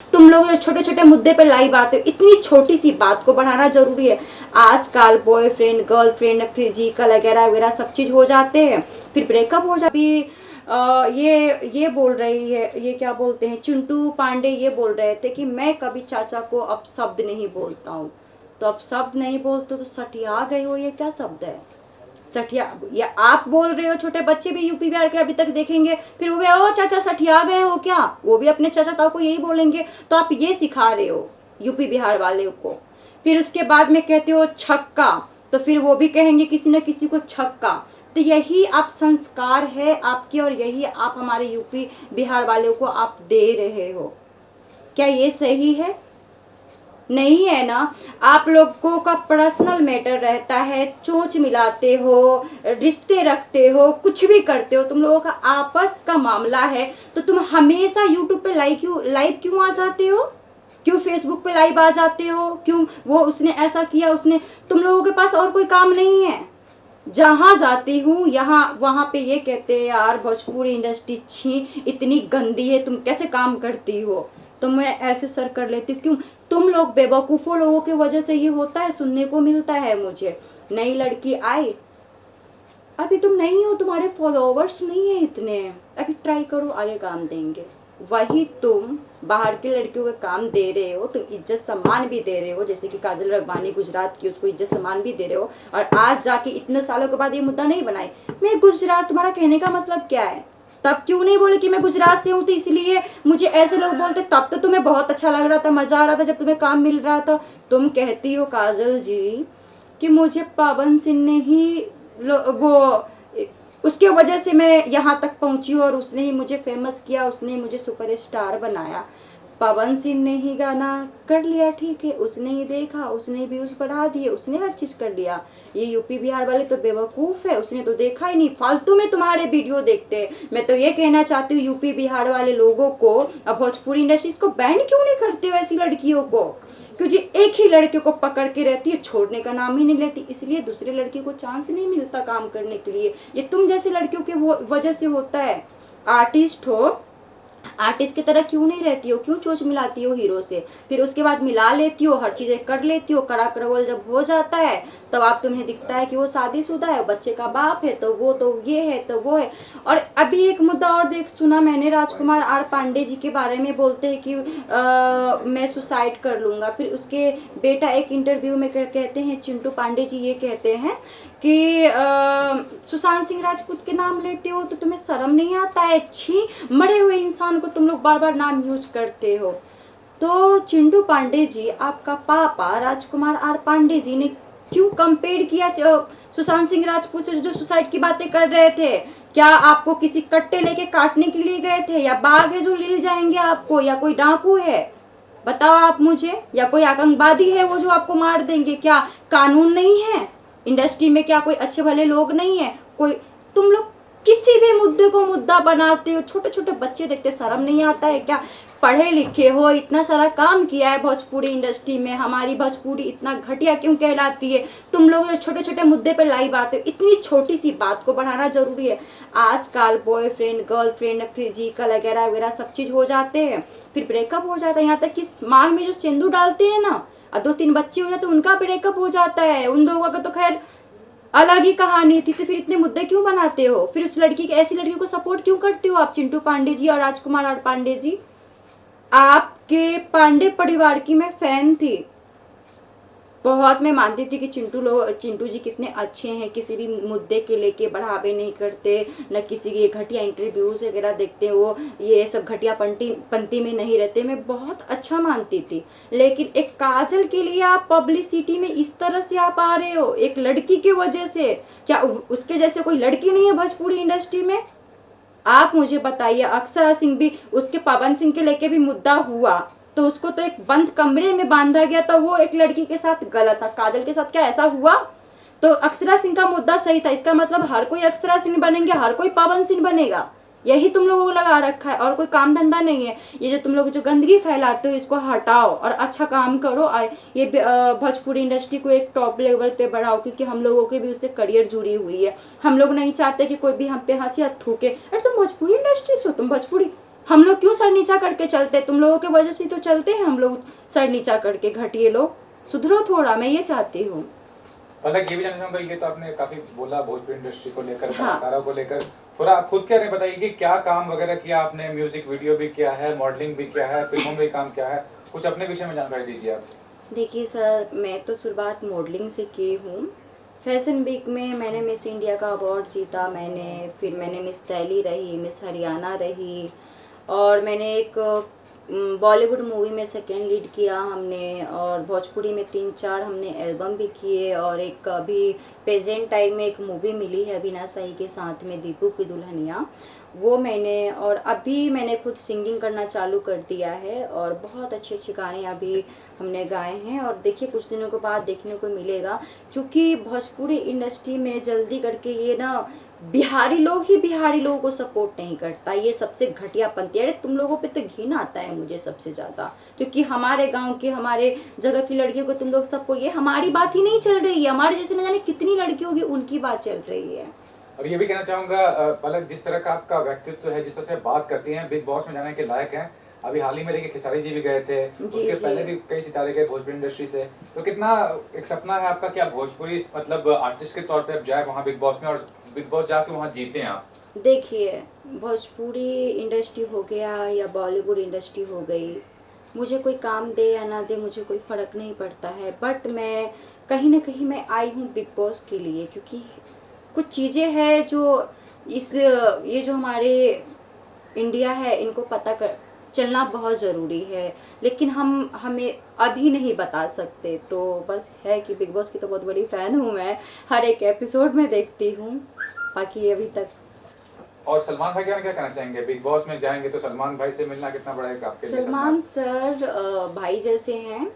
तुम लोग जो छोटे छोटे मुद्दे पे लाइव आते हो, इतनी छोटी सी बात को बढ़ाना जरूरी है? आजकल बॉयफ्रेंड गर्लफ्रेंड फिजिकल वगैरह वगैरह सब चीज हो जाते हैं, फिर ब्रेकअप हो जाती। ये बोल रही है, ये क्या बोलते हैं, चिंटू पांडे ये बोल रहे थे कि मैं कभी चाचा को अब शब्द नहीं बोलता हूँ। तो अब शब्द नहीं बोलते तो सठिया गए हो, ये क्या शब्द है? सठिया, या आप बोल रहे हो? छोटे बच्चे भी यूपी बिहार के अभी तक देखेंगे, फिर वो भी ओ चाचा सठिया गए हो क्या, वो भी अपने चाचा ताऊ को यही बोलेंगे। तो आप ये सिखा रहे हो यूपी बिहार वाले को। फिर उसके बाद में कहते हो छक्का, तो फिर वो भी कहेंगे किसी न किसी को छक्का। तो यही आप संस्कार है आपके, और यही आप हमारे यूपी बिहार वालों को आप दे रहे हो। क्या ये सही है? नहीं है ना। आप लोगों का पर्सनल मैटर रहता है, चोंच मिलाते हो, रिश्ते रखते हो, कुछ भी करते हो, तुम लोगों का आपस का मामला है। तो तुम हमेशा यूट्यूब पे लाइव क्यों आ जाते हो? क्यों फेसबुक पे लाइव आ जाते हो? क्यों वो उसने ऐसा किया, उसने, तुम लोगों के पास और कोई काम नहीं है? जहाँ जाती हूँ यहाँ वहाँ पे ये कहते हैं यार भोजपुरी इंडस्ट्री छी इतनी गंदी है, तुम कैसे काम करती हो? तो मैं ऐसे सर कर लेती हूँ। क्यों? तुम लोग बेवकूफ़ों लोगों की वजह से ये होता है, सुनने को मिलता है मुझे। नई लड़की आई, अभी तुम नहीं हो, तुम्हारे फॉलोवर्स नहीं है इतने, अभी ट्राई करो, आगे काम देंगे। वही तुम बाहर की लड़कियों को काम दे रहे हो, तुम इज्जत सम्मान भी दे रहे हो, जैसे कि काजल रगवानी गुजरात की, उसको इज्जत सम्मान भी दे रहे हो, और आज जाके इतने सालों के बाद ये मुद्दा नहीं बनाए मैं गुजरात। तुम्हारा कहने का मतलब क्या है? तब क्यों नहीं बोले कि मैं गुजरात से हूँ तो इसलिए मुझे ऐसे लोग बोलते? तब तो तुम्हें बहुत अच्छा लग रहा था, मजा आ रहा था जब तुम्हें काम मिल रहा था। तुम कहती हो काजल जी कि मुझे पवन सिंह ने ही वो, उसके वजह से मैं यहाँ तक पहुँची हूँ, और उसने ही मुझे फेमस किया, उसने ही मुझे सुपरस्टार बनाया। पवन सिंह ने ही गाना कर लिया, ठीक है, उसने ही देखा, उसने व्यूज बढ़ा दिए, उसने हर चीज कर लिया। ये यूपी बिहार वाले तो बेवकूफ है, उसने तो देखा ही नहीं, फालतू में तुम्हारे वीडियो देखते हैं। मैं तो ये कहना चाहती हूँ यूपी बिहार वाले लोगों को, अब भोजपुरी इंडस्ट्री को बैंड क्यों नहीं करते हो ऐसी लड़कियों को? क्योंकि एक ही लड़के को पकड़ के रहती है, छोड़ने का नाम ही नहीं लेती, इसलिए दूसरे लड़के को चांस नहीं मिलता काम करने के लिए। ये तुम जैसी लड़कियों के वजह से होता है। आर्टिस्ट हो, आर्टिस्ट की तरह क्यों नहीं रहती हो? क्यों चोच मिलाती हो हीरो से? फिर उसके बाद मिला लेती हो, हर चीजें कर लेती हो, कड़ा करवल जब हो जाता है तब आप तुम्हें दिखता है कि वो शादीशुदा है, बच्चे का बाप है, तो वो तो ये है तो वो है। और अभी एक मुद्दा और देख सुना मैंने, राजकुमार आर पांडे जी के बारे में बोलते हैं कि मैं सुसाइड कर लूंगा। फिर उसके बेटा एक इंटरव्यू में कहते हैं, चिंटू पांडे जी ये कहते हैं कि सुशांत सिंह राजपूत के नाम लेते हो तो तुम्हें शर्म नहीं आता है? छी, मरे हुए इंसान को तुम लोग बार बार नाम यूज करते हो। तो चिंटू पांडे जी, आपका पापा राजकुमार आर पांडे जी ने क्यों कंपेयर किया सुशांत सिंह राजपूत से, जो सुसाइड की बातें कर रहे थे? क्या आपको किसी कट्टे लेके काटने के लिए गए थे, या बाघ है जो ले जाएंगे आपको, या कोई डाकू है? बताओ आप मुझे, या कोई आतंकवादी है वो जो आपको मार देंगे? क्या कानून नहीं है इंडस्ट्री में? क्या कोई अच्छे भले लोग नहीं है कोई? तुम लोग किसी भी मुद्दे को मुद्दा बनाते हो, छोटे छोटे बच्चे देखते, शर्म नहीं आता है क्या? पढ़े लिखे हो, इतना सारा काम किया है भोजपुरी इंडस्ट्री में, हमारी भोजपुरी इतना घटिया क्यों कहलाती है? तुम लोग जो छोटे छोटे मुद्दे पे लाइव आते हो, इतनी छोटी सी बात को बढ़ाना जरूरी है? आजकल बॉयफ्रेंड गर्लफ्रेंड फिजिकल वगैरह वगैरह सब चीज हो जाते हैं, फिर ब्रेकअप हो जाता है। यहाँ तक कि मांग में जो सिंदूर डालते हैं ना, और 2-3 बच्चे हो जाते तो उनका ब्रेकअप हो जाता है। उन लोगों का तो खैर अलग ही कहानी थी। तो फिर इतने मुद्दे क्यों बनाते हो? फिर उस लड़की के, ऐसी लड़कियों को सपोर्ट क्यों करते हो आप, चिंटू पांडे जी और राजकुमार आर पांडे जी? आपके पांडे परिवार की मैं फैन थी बहुत। मैं मानती थी कि चिंटू जी कितने अच्छे हैं, किसी भी मुद्दे के लेके बढ़ावे नहीं करते, न किसी के घटिया इंटरव्यूज वगैरह देखते, वो ये सब घटिया पंक्ति में नहीं रहते। मैं बहुत अच्छा मानती थी। लेकिन एक काजल के लिए आप पब्लिसिटी में इस तरह से आप आ रहे हो, एक लड़की की वजह से। क्या उसके जैसे कोई लड़की नहीं है भोजपुरी इंडस्ट्री में? आप मुझे बताइए। अक्षरा सिंह भी, उसके पवन सिंह के लेके भी मुद्दा हुआ तो उसको तो एक बंद कमरे में बांधा गया था, वो एक लड़की के साथ गलत था। काजल के साथ क्या ऐसा हुआ? तो अक्षरा सिंह का मुद्दा सही था, इसका मतलब हर कोई अक्षरा सिंह बनेंगे, हर कोई पवन सिंह बनेगा? यही तुम लोगों को लगा रखा है, और कोई काम धंधा नहीं है। ये जो तुम लोग जो गंदगी फैलाते हो इसको हटाओ और अच्छा काम करो। ये भोजपुरी इंडस्ट्री को एक टॉप लेवल पे बढ़ाओ, क्योंकि हम लोगों के भी उससे करियर जुड़ी हुई है। हम लोग नहीं चाहते कि कोई भी हम पे हंसी हाथ थूके। अरे तुम भोजपुरी इंडस्ट्री से हो, तुम भोजपुरी, हम लोग क्यों सर नीचा करके चलते? तुम लोगों के वजह से ही तो चलते हैं हम लोग सर नीचा करके। घटिए लोग, सुधरो थोड़ा, मैं ये चाहती हूँ। अलग ये भी जानना चाहूंगा, ये तो आपने काफी बोला भोजपुरी इंडस्ट्री को लेकर, हाँ। कलाकारों को लेकर, थोड़ा आप खुद क्या बताइए कि क्या काम वगैरह किया आपने? म्यूजिक वीडियो भी किया है, मॉडलिंग भी किया है, फिल्मों में भी काम किया है, कुछ अपने विषय में जानकारी दीजिए आप। देखिए सर, मैं तो शुरुआत मॉडलिंग से की हूँ। फैशन वीक में मैंने मिस इंडिया का अवार्ड जीता, फिर मैंने मिस दिल्ली रही, मिस हरियाणा रही, और मैंने एक बॉलीवुड मूवी में सेकेंड लीड किया हमने, और भोजपुरी में 3-4 हमने एल्बम भी किए, और एक अभी प्रेजेंट टाइम में एक मूवी मिली है अविनाश शाही के साथ में, दीपू की दुल्हनिया, वो मैंने, और अभी मैंने खुद सिंगिंग करना चालू कर दिया है, और बहुत अच्छे अच्छे गाने अभी हमने गाए हैं। और देखिए कुछ दिनों के बाद देखने को मिलेगा, क्योंकि भोजपुरी इंडस्ट्री में जल्दी करके ये ना बिहारी लोग ही बिहारी लोगों को सपोर्ट नहीं करता, ये सबसे घटियापंथी। अरे तुम लोगों पे तो घिन आता है मुझे सबसे ज़्यादा, क्योंकि हमारे गांव के, हमारे जगह की लड़कियों को तुम लोग सपोर्ट, ये हमारी बात ही नहीं चल रही है, हमारे जैसे न जाने कितनी लड़की होगी उनकी बात चल रही है। और ये भी कहना चाहूंगा पलक, जिस तरह का आपका व्यक्तित्व है, जिस तरह से बात करती हैं, बिग बॉस में जाने के लायक हैं। अभी हाल ही में देखिए खेसारी जी भी गए थे, उसके पहले भी कई सितारे गए भोजपुरी इंडस्ट्री से। तो कितना एक सपना है आपका कि आप भोजपुरी मतलब आर्टिस्ट के तौर पे आप जाए वहाँ बिग बॉस में, और बिग बॉस जाके वहाँ जीते हैं आप? देखिए भोजपुरी इंडस्ट्री हो गया या बॉलीवुड इंडस्ट्री हो गई, मुझे कोई काम दे या ना दे मुझे कोई फ़र्क नहीं पड़ता है, बट मैं कहीं ना कहीं मैं आई हूँ बिग बॉस के लिए, क्योंकि कुछ चीज़ें हैं जो ये जो हमारे इंडिया है इनको पता कर चलना बहुत ज़रूरी है, लेकिन हमें अभी नहीं बता सकते। तो बस है कि बिग बॉस की तो बहुत बड़ी फ़ैन हूँ मैं, हर एक एपिसोड में देखती हूँ, बाकी अभी तक। और सलमान भाई क्या कहना चाहेंगे? बिग बॉस में जाएंगे तो सलमान भाई से मिलना कितना बड़ा है आपके लिए? सलमान सर भाई जैसे हैं,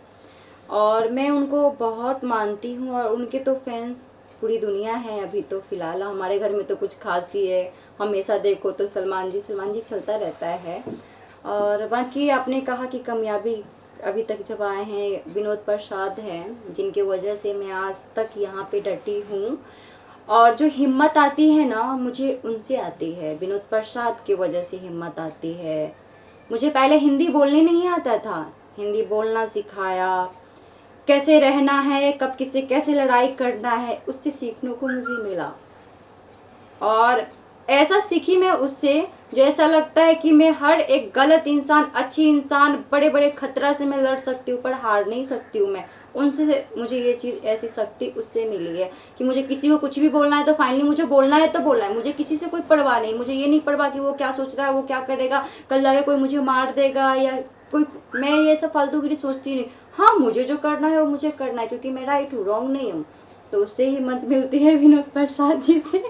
और मैं उनको बहुत मानती हूँ, और उनके तो फैंस पूरी दुनिया है। अभी तो फ़िलहाल हमारे घर में तो कुछ खास ही है, हमेशा देखो तो सलमान जी चलता रहता है। और बाकी आपने कहा कि कामयाबी अभी तक जब आए हैं विनोद प्रसाद हैं, जिनके वजह से मैं आज तक यहाँ पे डटी हूँ, और जो हिम्मत आती है ना मुझे उनसे आती है, विनोद प्रसाद की वजह से हिम्मत आती है। मुझे पहले हिंदी बोलने नहीं आता था, हिंदी बोलना सिखाया, कैसे रहना है, कब किससे कैसे लड़ाई करना है, उससे सीखने को मुझे मिला। और ऐसा सीखी मैं उससे, जो ऐसा लगता है कि मैं हर एक गलत इंसान, अच्छी इंसान, बड़े बड़े खतरा से मैं लड़ सकती हूँ पर हार नहीं सकती हूँ मैं। उनसे मुझे ये चीज़, ऐसी शक्ति उससे मिली है कि मुझे किसी को कुछ भी बोलना है तो फाइनली मुझे बोलना है तो बोलना है, मुझे किसी से कोई परवाह नहीं। मुझे ये नहीं परवाह कि वो क्या सोच रहा है, वो क्या करेगा, कल जाके कोई मुझे मार देगा या कोई, मैं ये सब फालतूगिरी सोचती नहीं। हाँ मुझे जो करना है वो मुझे करना है, क्योंकि मैं राइट हूँ, रॉन्ग नहीं हूँ। तो उससे हिम्मत मिलती है विनोद प्रसाद जी से।